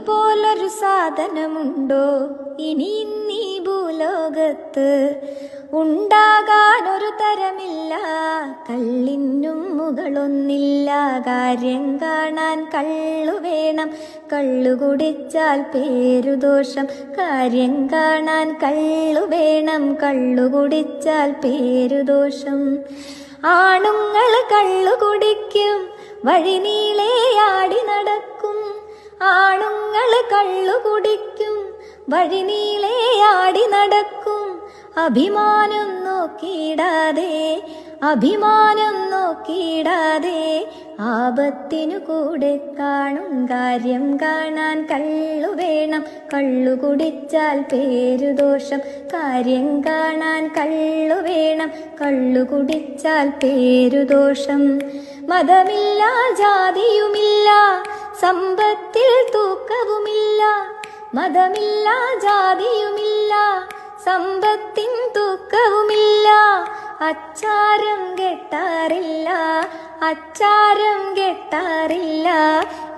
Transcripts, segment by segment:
പോലൊരു സാധനമുണ്ടോ ഇനി ഇന്നീ ഭൂലോകത്ത്? ഉണ്ടാകാനൊരു തരമില്ല, കള്ളിനും മുകളൊന്നില്ല. കാര്യം കാണാൻ കള്ളു വേണം, കള്ളു കുടിച്ചാൽ പേരുദോഷം. കാര്യം കാണാൻ കള്ളു വേണം, കള്ളു കുടിച്ചാൽ പേരുദോഷം. ആണുങ്ങൾ കള്ളു കുടിക്കും, വഴി നീളെയാടി നടക്കും. ആണുങ്ങൾ കള്ളു കുടിക്കും, വഴി നീളെയാടി നടക്കും. അഭിമാനം നോക്കിയിടാതെ, അഭിമാനം നോക്കിയിടാതെ, ആപത്തിനു കൂടെ കാണും. കാര്യം കാണാൻ കള്ളു വേണം, കള്ളു കുടിച്ചാൽ പേരുദോഷം. കാര്യം കാണാൻ കള്ളു വേണം, കള്ളു കുടിച്ചാൽ പേരുദോഷം. മതമില്ല, ജാതിയുമില്ല, സമ്പത്തിൽ തൂക്കവുമില്ല. മതമില്ല, ജാതിയുമില്ല, സമ്പത്തിൻ തൂക്കവുമില്ല. അച്ചാരം കെട്ടാറില്ല, അച്ചാരം കെട്ടാറില്ല.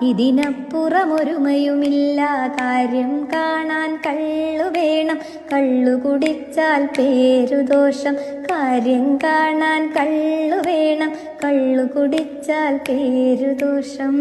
ഇതിനപ്പുറമൊരുമയുമില്ല. കാര്യം കാണാൻ കള്ളു വേണം, കള്ളു കുടിച്ചാൽ പേരുദോഷം. കാര്യം കാണാൻ കള്ളു വേണം, കള്ളു കുടിച്ചാൽ പേരുദോഷം.